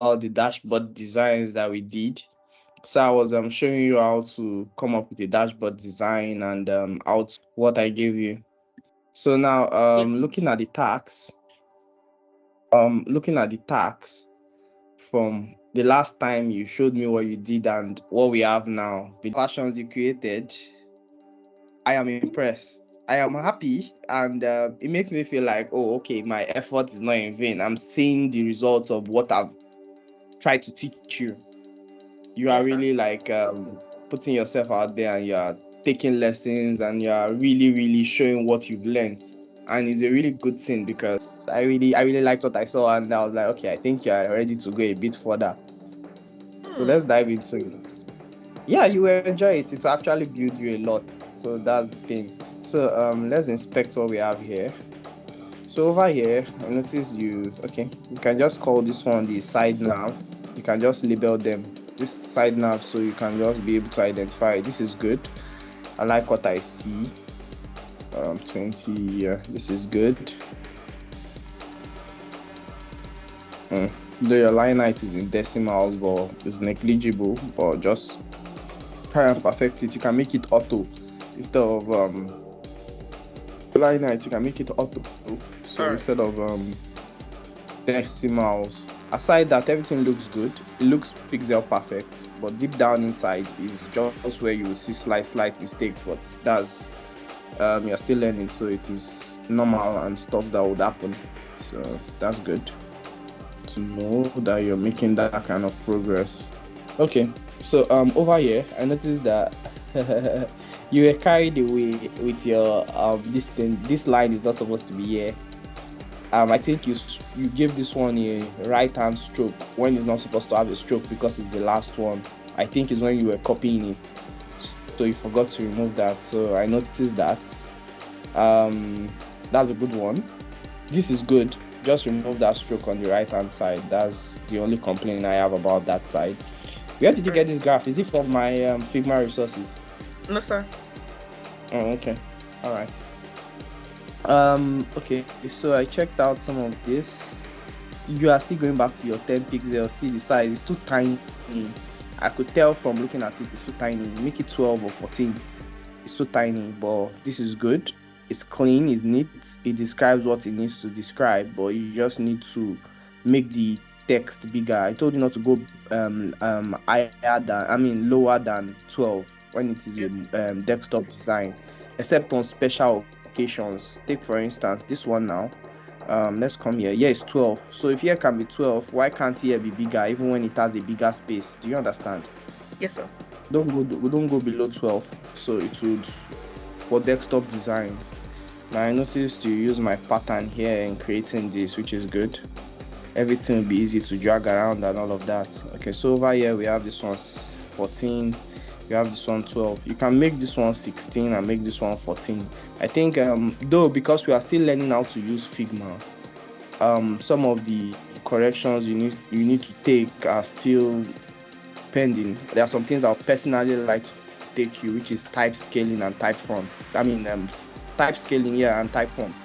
the dashboard designs that we did. So I was showing you how to come up with a dashboard design and what I gave you. So now Yes. looking at the tax from the last time you showed me what you did and what we have now, the versions you created, I am impressed. I am happy, and it makes me feel like, oh, okay, my effort is not in vain. I'm seeing the results of what I've tried to teach you. You are Yes, sir. really like putting yourself out there, and you are taking lessons, and you are really, really showing what you've learned. And it's a really good thing because I really liked what I saw, and I was like, okay, I think you are ready to go a bit further. So let's Hmm. dive into it. Yeah, you will enjoy it. It will actually build you a lot. So that's the thing. So let's inspect what we have here. So over here, I notice you can just call this one the side nav. You can just label them this side nav so you can just be able to identify this is good. I like what I see. 20, yeah, this is good. Though your line height is in decimals, but it's negligible, but just try and perfect it. You can make it auto instead of line height, you can make it auto. So All right. instead of decimals. Aside that, everything looks good. It looks pixel perfect, but deep down inside is just where you will see slight mistakes. But that's you're still learning, so it is normal and stuff that would happen. So that's good to know that you're making that kind of progress. Okay, so over here, I noticed that you were carried away with your this thing. This line is not supposed to be here. I think you give this one a right hand stroke when it's not supposed to have a stroke because it's the last one. I think is when you were copying it, so you forgot to remove that. So I noticed that. That's a good one. This is good. Just remove that stroke on the right hand side. That's the only complaint I have about that side. Where did you All right. get this graph? Is it from my Figma resources? No, sir. Oh, okay. All right. Okay. So I checked out some of this. You are still going back to your 10 pixels. See the size is too tiny. I could tell from looking at it, it's too tiny. Make it 12 or 14. It's too tiny, but this is good. It's clean, it's neat. It describes what it needs to describe, but you just need to make the text bigger. I told you not to go lower than 12 when it is Yes. a desktop design, except on special occasions. Take for instance this one now. Let's come here. Yeah, it's 12. So if here can be 12, why can't here be bigger even when it has a bigger space? Do you understand? Yes, sir. Don't go below 12. So it would for desktop designs. Now I noticed you use my pattern here in creating this, which is good. Everything will be easy to drag around and all of that. Okay, so over here we have this one 14. You have this one 12. You can make this one 16 and make this one 14. I think though because we are still learning how to use Figma, some of the corrections you need to take are still pending. There are some things I'll personally like to take you, which is type scaling and type font. Type scaling, yeah, and type fonts.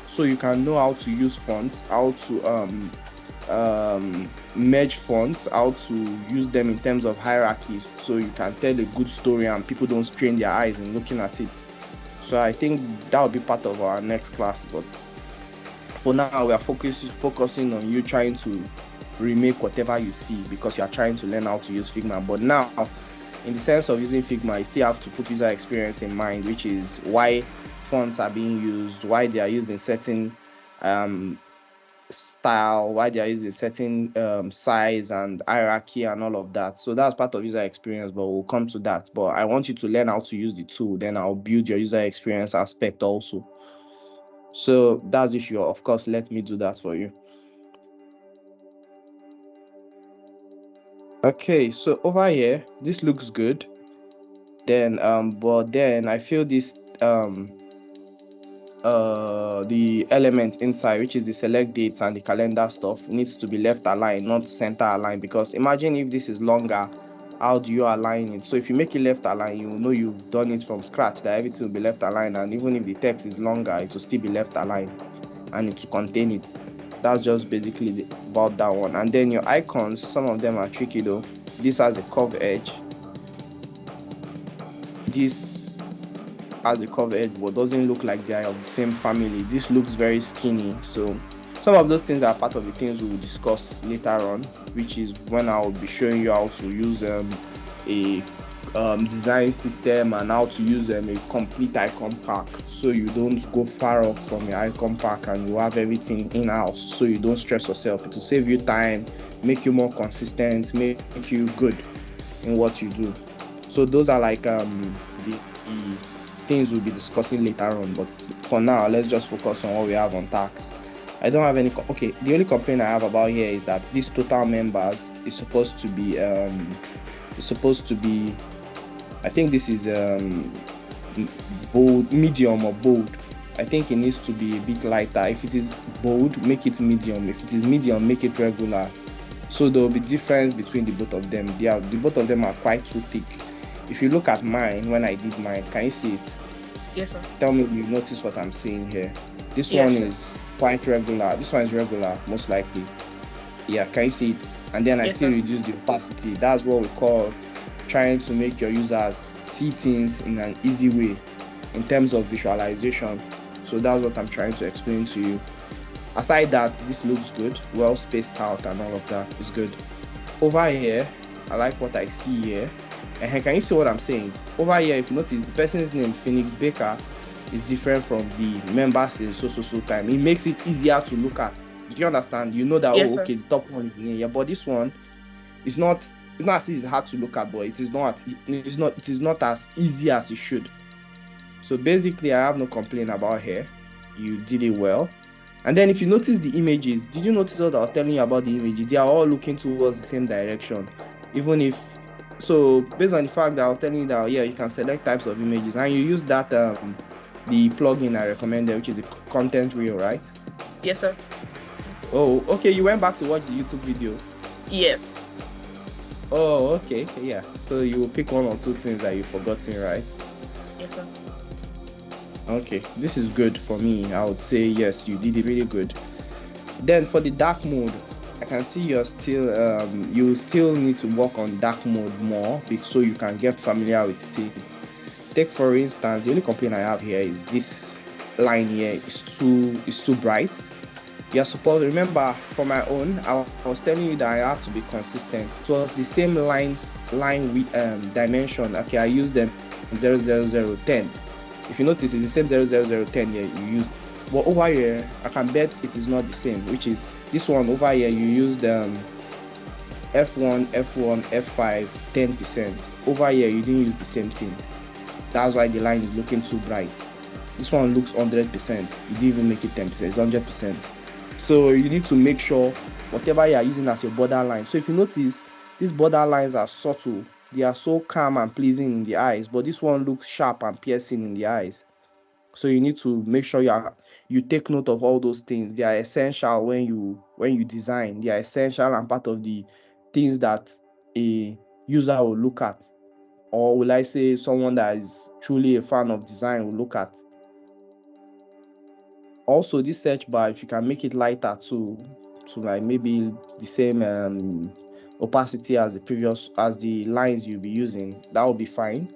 So you can know how to use fonts, how to merge fonts, how to use them in terms of hierarchies, so you can tell a good story and people don't strain their eyes in looking at it. So I think that will be part of our next class. But for now, we are focusing on you trying to remake whatever you see because you are trying to learn how to use Figma. But now, in the sense of using Figma, you still have to put user experience in mind, which is why fonts are being used, why they are used in certain style, why they are used in certain size and hierarchy and all of that. So that's part of user experience, but we'll come to that. But I want you to learn how to use the tool, then I'll build your user experience aspect also. So that's if you, of course, let me do that for you. Okay, so over here, this looks good. Then but then I feel this the element inside, which is the select dates and the calendar stuff, needs to be left aligned, not center aligned, because imagine if this is longer, how do you align it? So if you make it left aligned, you know you've done it from scratch, that everything will be left aligned, and even if the text is longer, it will still be left aligned and it will contain it. That's just basically about that one. And then your icons, some of them are tricky though. This has a curved edge. This has a curved edge, but doesn't look like they are of the same family. This looks very skinny. So some of those things are part of the things we will discuss later on, which is when I will be showing you how to use a design system and how to use a complete icon pack, so you don't go far off from your icon pack and you have everything in-house, so you don't stress yourself. It will save you time, make you more consistent, make you good in what you do. So those are like the things we'll be discussing later on, but for now let's just focus on what we have on tax. I don't have any okay, the only complaint I have about here is that this total members is supposed to be I think this is bold, medium or bold. I think it needs to be a bit lighter. If it is bold, make it medium. If it is medium, make it regular. So there will be difference between the both of them. The both of them are quite too thick. If you look at mine, when I did mine, can you see it? Yes, sir. Tell me if you notice what I'm saying here. This Yes, one sir. is quite regular. This one is regular, most likely. Yeah, can you see it? And then I Yes, still sir. reduce the opacity. That's what we call trying to make your users see things in an easy way in terms of visualization. So that's what I'm trying to explain to you. Aside that, this looks good, well spaced out and all of that is good. Over here, I like what I see here. And can you see what I'm saying? Over here, if you notice, the person's name, Phoenix Baker, is different from the members in so time. It makes it easier to look at. Do you understand? You know that, Yes, oh, sir. okay, the top one is in here, but this one is not. It's not as if it's hard to look at, but it is not as easy as it should. So basically, I have no complaint about here. You did it well. And then if you notice the images, did you notice what I was telling you about the images? They are all looking towards the same direction. Even if, so based on the fact that I was telling you that, yeah, you can select types of images and you use that, the plugin I recommended, which is the content reel, right? Yes, sir. Oh, okay. You went back to watch the YouTube video. Yes. Oh, okay. Yeah. So you will pick one or two things that you've forgotten, right? Yes, sir. Okay. This is good for me. I would say, yes, you did it really good. Then for the dark mode, I can see you're still, you still need to work on dark mode more so you can get familiar with it. Take for instance, the only complaint I have here is this line here is too bright. You're supposed to remember, for my own, I was telling you that I have to be consistent. It was the same line with dimension. Okay, I used them in 00010. If you notice, it's the same 00010 here you used. But over here, I can bet it is not the same, which is this one over here. You used F1, F1, F5, 10%. Over here, you didn't use the same thing. That's why the line is looking too bright. This one looks 100%. You didn't even make it 10%. It's 100%. So you need to make sure whatever you are using as your borderline. So if you notice, these borderlines are subtle. They are so calm and pleasing in the eyes, but this one looks sharp and piercing in the eyes. So you need to make sure you take note of all those things. They are essential when you design. They are essential and part of the things that a user will look at, or will I say someone that is truly a fan of design will look at. Also, this search bar, if you can make it lighter to like maybe the same opacity as the lines you'll be using, that will be fine.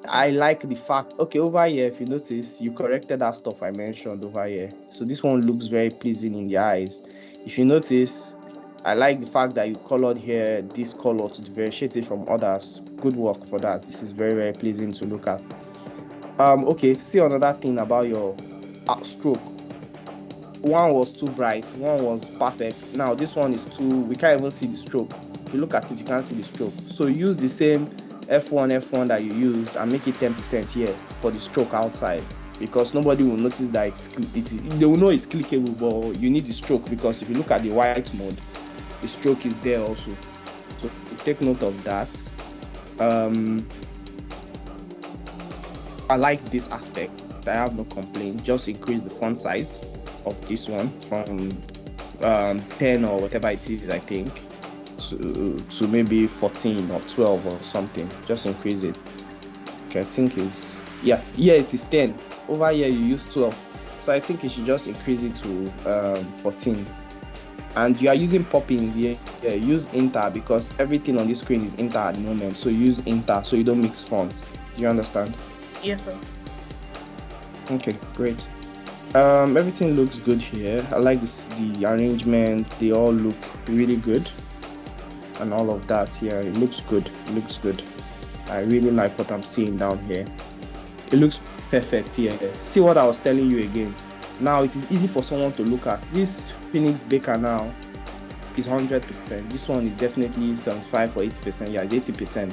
I like the fact, okay, over here, if you notice, you corrected that stuff I mentioned over here. So this one looks very pleasing in the eyes. If you notice, I like the fact that you colored here this color to differentiate it from others. Good work for that. This is very, very pleasing to look at. Okay, see another thing about your stroke. One was too bright, one was perfect. Now this one is we can't even see the stroke. If you look at it, you can't see the stroke. So use the same F1 that you used and make it 10% here for the stroke outside, because nobody will notice that they will know it's clickable, but you need the stroke, because if you look at the white mode, the stroke is there also. So take note of that. I like this aspect. I have no complaint. Just increase the font size of this one from 10 or whatever it is, I think, to maybe 14 or 12 or something. Just increase it. Okay, I think it is 10. Over here you use 12, so I think you should just increase it to 14. and you are using pop-ins here, use inter because everything on this screen is inter at the moment. So use inter so you don't mix fonts. Do you understand? Yes, sir. Okay, great. Everything looks good here. I like this, the arrangement. They all look really good, and all of that. Yeah, it looks good. It looks good. I really like what I'm seeing down here. It looks perfect here. See what I was telling you again. Now it is easy for someone to look at. This Phoenix Baker now is 100%. This one is definitely 75 or 80%. Yeah, it's 80%.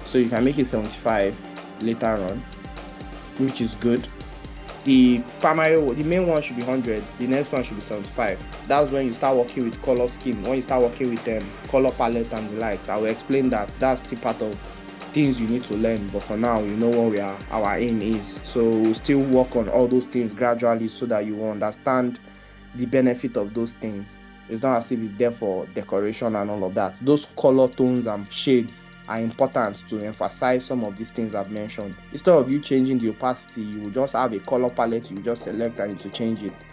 So you can make it 75 later on, which is good. The main one should be 100. The next one should be 75. That's when you start working with color scheme. When you start working with color palette and the likes. I will explain that. That's still part of things you need to learn. But for now, you know what our aim is. So we'll still work on all those things gradually so that you will understand the benefit of those things. It's not as if it's there for decoration and all of that. Those color tones and shades are important to emphasize some of these things I've mentioned. Instead of you changing the opacity, you will just have a color palette, you just select and to change it.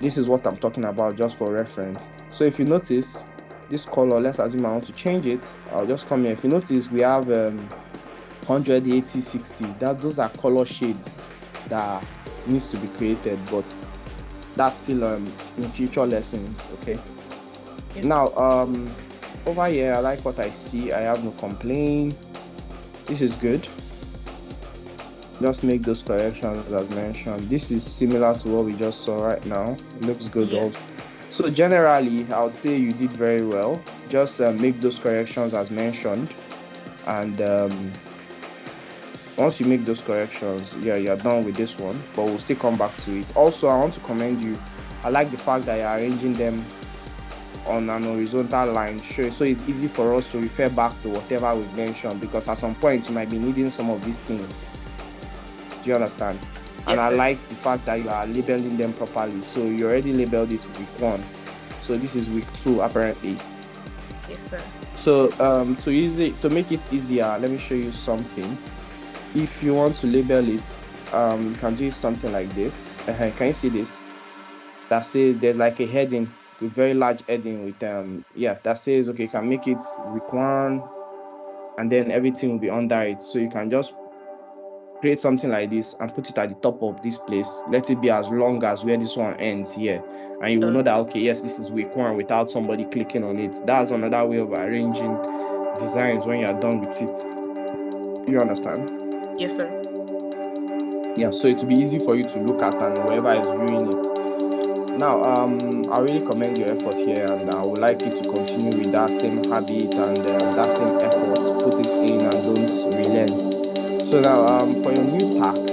This is what I'm talking about, just for reference. So if you notice this color, let's assume I want to change it. I'll just come here. If you notice, we have 180, 60. Those are color shades that needs to be created, but that's still in future lessons. Okay. Yes. Now over here, I like what I see. I have no complaint. This is good. Just make those corrections as mentioned. This is similar to what we just saw right now. It looks good. Yes. Also. So generally, I would say you did very well. Just make those corrections as mentioned, and once you make those corrections, you're done with this one. But we'll still come back to it. Also, I want to commend you. I like the fact that you're arranging them on an horizontal line, so it's easy for us to refer back to whatever we've mentioned, because at some point you might be needing some of these things. Do you understand? Yes, and I like the fact that you are labeling them properly. So you already labeled it week 1. So this is week 2 apparently. Yes, sir. So to make it easier, let me show you something. If you want to label it, you can do something like this. Can you see this? That says there's like a heading, a very large heading with that says, okay, you can make it week 1, and then everything will be under it. So you can just create something like this and put it at the top of this place. Let it be as long as where this one ends here, and you will know that, okay, yes, this is week 1 without somebody clicking on it. That's another way of arranging designs when you're done with it. You understand? Yes, sir. Yeah, so it will be easy for you to look at and whoever is viewing it. Now, I really commend your effort here, and I would like you to continue with that same habit and that same effort. Put it in and don't relent. So now, for your new task,